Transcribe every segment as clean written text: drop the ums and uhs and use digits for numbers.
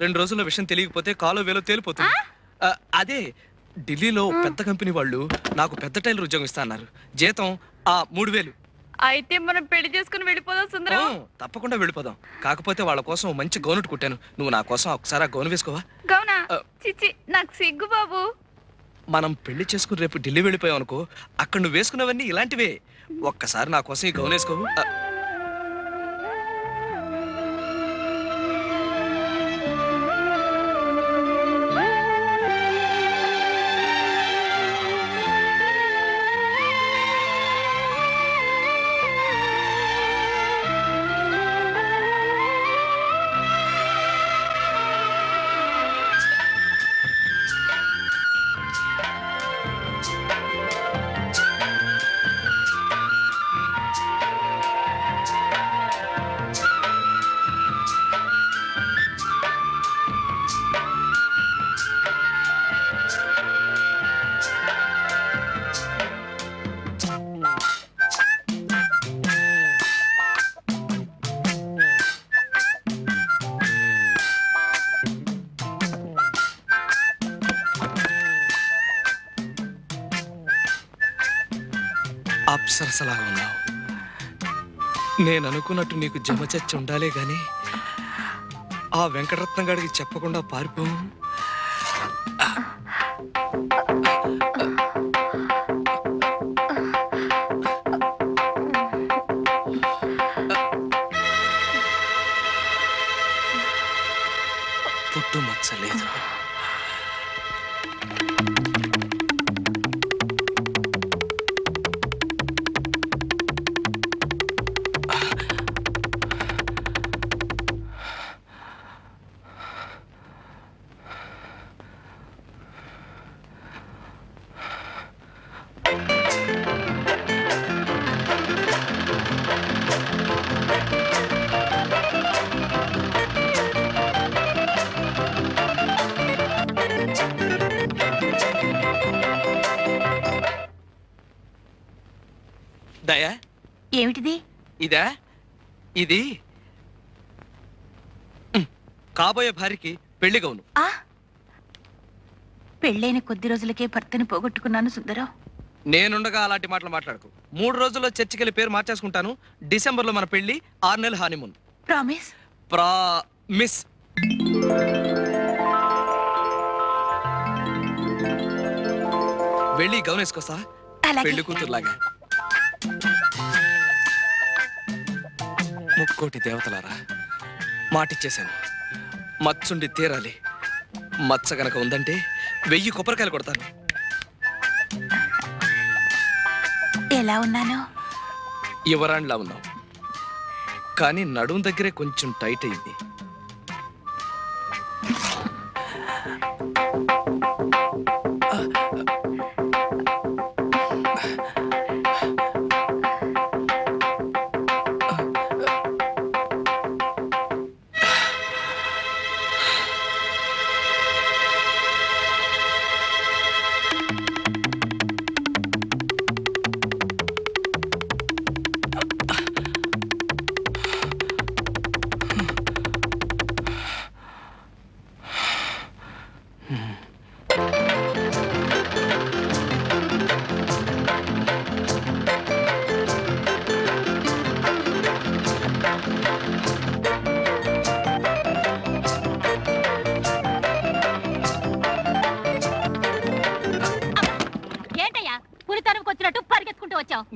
2 రోజుల్లో విషయం తెలియకపోతే కాలో వేలో తేలిపోతుంది. అదే ఢిల్లీలో పెద్ద కంపెనీ వాళ్ళు నాకు పెద్ద టైలర్ ఉద్యోగం ఇస్తా అన్నారు. జీతం 3000. అయితే మనం పెళ్లి చేసుకుని వెళ్ళిపోదాం సుందరం. తప్పకుండా వెళ్ళిపోదాం. కాకపోతే వాళ్ళ కోసం మంచి గౌన్ కుట్టాను. నువ్వు నా కోసం ఒకసారి ఆ గౌన్ వేసుకోవా? గౌనా? చిచి, నాకు సిగ్గు బాబు. మనం పెళ్లి చేసుకుని రేపు ఢిల్లీ వెళ్ళిపోయాం అనుకో, అక్కడ నువ్వు వేసుకున్నవన్నీ ఇలాంటివే. ఒక్కసారి నా కోసం ఈ గౌన్ వేసుకోవు? అప్సరసలాగా ఉన్నావు. నేను అనుకున్నట్టు నీకు జమచచ్చి ఉండాలే గాని ఆ వెంకటరత్నం గారికి చెప్పకుండా పారిపోవు. పుట్టు మచ్చలేదు. దయా, ఏమిటిది? ఇదా? ఇది కాబోయే భార్యకి పెళ్లి గౌను. పెళ్ళైన కొద్ది రోజులకే భర్తని పోగొట్టుకున్నాను సుందరం. నేనుండగా అలాంటి మాటలు మాట్లాడకు. 3 రోజుల్లో చర్చికెళ్ళి పేరు మార్చేసుకుంటాను. డిసెంబర్లో మన పెళ్లి, 6 నెలల హానీమూన్. ప్రామిస్? ప్రామిస్. వెళ్ళి గౌన్ వేసుకొస్తా, పెళ్లి కూతురులాగా. ముక్కోటి దేవతలారా, మాటిచ్చేశాను. మచ్చుండి తీరాలి. మచ్చ గనక ఉందంటే 1000 కొబ్బరికాయలు కొడతాను. ఎలా ఉన్నాను? యువరాణిలా ఉన్నావు, కానీ నడుం దగ్గరే కొంచెం టైట్ అయింది.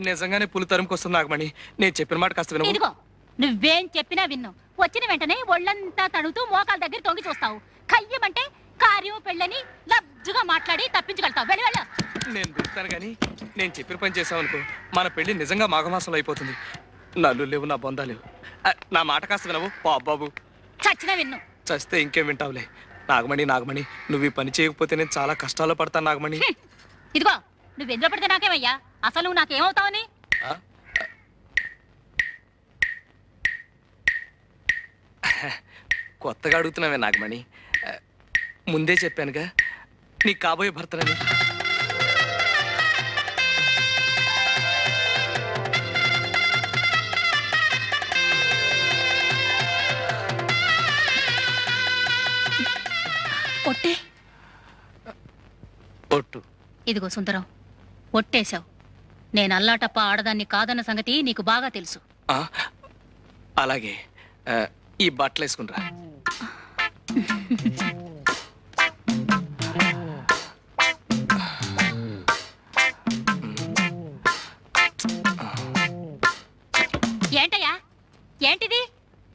నిజంగానే పులి తరుముకొస్తుంది నాగమణి. నేను చెప్పిన మాట కాస్త విను. ఇదిగో, నువ్వేం చెప్పినా విన్ను. వచ్చిన వెంటనే ఒళ్ళంతా తడుతూ మోకాల దగ్గర తొంగి చూస్తావు. కయ్యమంటే కార్యం పెళ్ళని లబ్జుగా మాట్లాడి తప్పించగలుగుతావు. వెళ్ళి వెళ్ళ. నేను పిలుస్తాను కానీ నేను చెప్పిన పని చేసావనుకో, మన పెళ్లి నిజంగా మాఘమాసంలో అయిపోతుంది. నల్లు లేవు, నా బొందా లేవు. నా మాట కాస్త వినవు బాబు. చచ్చినా విన్ను. చస్తే ఇంకేం వింటావులే. నాగమణి నాగమణి, నువ్వు ఈ పని చేయకపోతే నేను చాలా కష్టాల్లో పడతాను నాగమణి. ఇదిగో, నువ్వెందులో పడితే నాకేమయ్యా? అసలు నువ్వు నాకేమవుతావని? కొత్తగా అడుగుతున్నావే నాగమణి. ముందే చెప్పానుగా నీకు కాబోయే భర్తనని. ఇదిగో సుందరం, ఒట్టేశావు. నేను అల్లాటప్ప ఆడదాన్ని కాదన్న సంగతి నీకు బాగా తెలుసు. అలాగే ఈ బట్టలు వేసుకుంటా. ఏంటయ్యా, ఏంటిది?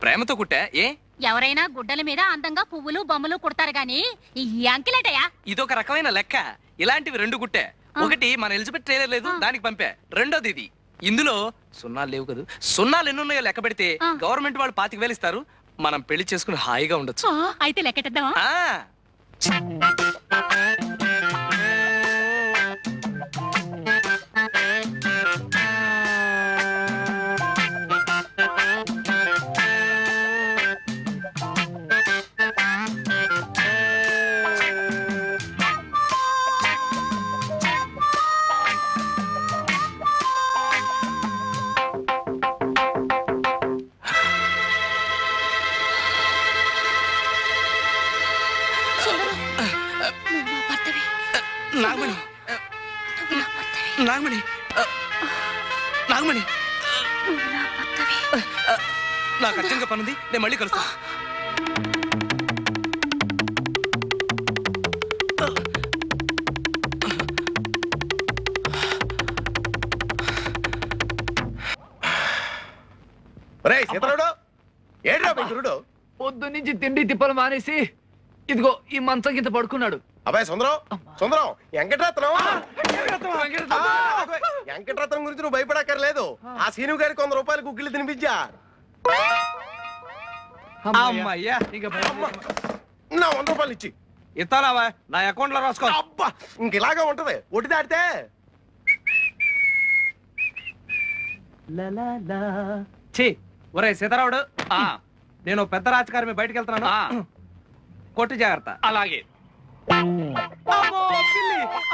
ప్రేమతో కుట్టా. ఏ ఎవరైనా గుడ్డల మీద అందంగా పువ్వులు బొమ్మలు కుడతారు గాని ఈ అంకిలేటయ్యా. ఇదొక రకమైన లెక్క. ఇలాంటివి 2 కుట్టే. ఒకటి మన ఎలిజబెత్ ట్రైలర్ లేదు, దానికి పంపా. రెండోది ఇది. ఇందులో సున్నాలు లేవు కదా. సున్నాలు ఎన్ని ఉన్నాయో లెక్క పెడితే గవర్నమెంట్ వాళ్ళు 25,000 ఇస్తారు. మనం పెళ్లి చేసుకుని హాయిగా ఉండొచ్చు. అయితే లెక్కెట్టేద్దామా? నాగమణి, నాగమణి, నాగమణి, నాకు అర్జెంట్గా పనుంది, నేను మళ్ళీ కలుస్తా. పొద్దు నుంచి తిండి తిప్పలు మానేసి ఇదిగో ఈ మంచం కింద పడుకున్నాడు. అబ్బాయి సుందరం, సుందరం, వెంకటరత్నం వెంకటరత్నం గురించి నువ్వు భయపడక్కర్లేదు. ఆ సీను గారికి 100 రూపాయలు గుగ్గిళ్ళు తినిపించా. నా 100 రూపాయలు ఇచ్చి ఇస్తానావా? నా అకౌంట్ లో రాసుకో. అబ్బా, ఇంక ఇలాగా ఉంటది. ఒట్టి దాటితే ఒరే సీతారావుడు, నేను పెద్ద రాజకారి బయటకు వెళ్తున్నాను. కొట్టి జాగ్రత్త. అలాగే.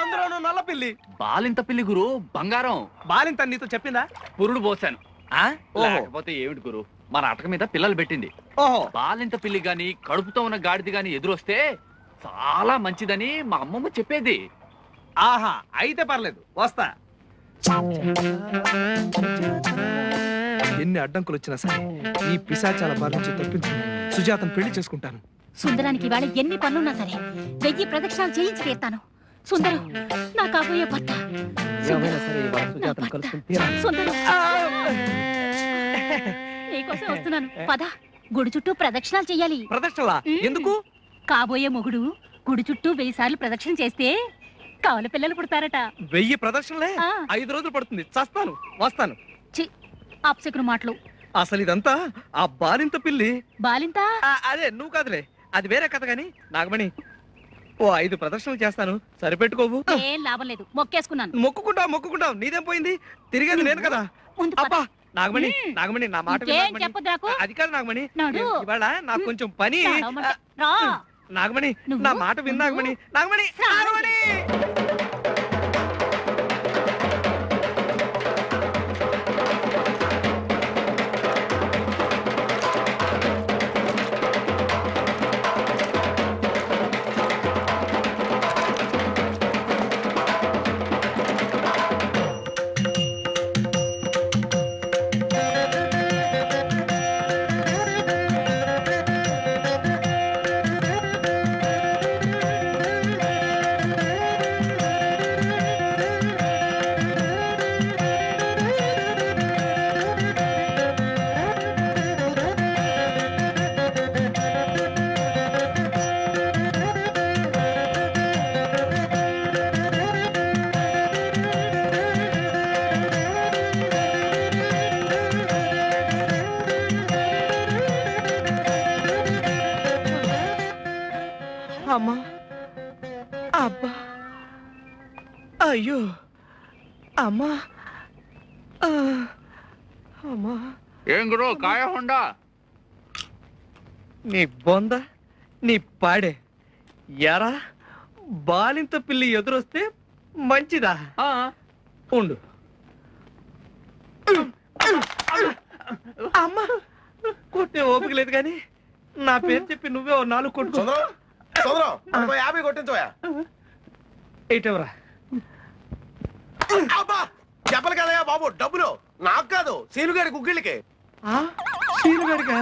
అందులోనూ నల్ల పిల్లి. బాలింత పిల్లి గురు, బంగారం. బాలింత నీతో చెప్పిందా? పురుడు పోసాను. లేకపోతే ఏమిటి గురు, మన అటక మీద పిల్లలు పెట్టింది. ఓహో, బాలింత పిల్లి గాని కడుపుతో ఉన్న గాడిది గాని ఎదురొస్తే చాలా మంచిదని మా అమ్మమ్మ చెప్పేది. ఆహా, అయితే పర్లేదు, వస్తా. ఎన్ని అడ్డంకులు వచ్చినా సరే ఈ పిశాచాల బారి నుంచి తప్పించుకుని సుజాతను పెళ్లి చేసుకుంటాను. సుందరానికి ఇవాళ ఎన్ని పనులున్నా సరే 1000 ప్రదక్షిణాలు చేయించి తీరుతాను. సుందరం, నా కాబోయే భర్త. సుందరం, నీకోసం వస్తున్నాను. పద, గుడి చుట్టూ ప్రదక్షిణాలు చెయ్యాలి. ప్రదక్షిణలా? ఎందుకు? కాబోయే మొగుడు గుడి చుట్టూ 1000 సార్లు ప్రదక్షిణ చేస్తే కవల పిల్లలు పుడతారట. 1000 ప్రదక్షిణలే? 5 రోజులు పడుతుంది. చస్తాను, వస్తాను. చి, అప్సకుడు మాటలు. అసలు ఇదంతా ఆ బాలింత పిల్లి. బాలింత? అదే, నువ్వు కాదులే, అది వేరే కథ. గాని నాగమణి, ఓ 5 ప్రదర్శనలు చేస్తాను, సరిపెట్టుకోవు. ఏం లాభం లేదు, మొక్కేసుకున్నాను. మొక్కుకుంటావు, నీదేం పోయింది? తిరిగేది నేను కదా. అబ్బా నాగమణి, నాగమణి, నా మాట అది కాదు నాగమణి, ఇవాళ నాకు కొంచెం పని. నాగమణి, నా మాట విను నాగమణి. నాగమణి, నాగమణి. అమ్మా, అబ్బా, అయ్యో, అమ్మా, అమ్మా. ఏం గురు, కాయ హోండా? నీ బొంద, నీ పాడే. ఎరా, బాలింత పిల్లి ఎదురొస్తే మంచిదా? ఉండు. అమ్మా, కొట్టే ఓపిక లేదు కానీ నా పేరు చెప్పి నువ్వే 4 కొట్టుకో. 50 కొట్టించోయా. ఎయిటవరా? అబ్బా చెప్పలు కదయ్యా బాబు, డబ్బులు నాకు కాదు సీను గారి గుగ్గిళ్ళకి. సీను గారికా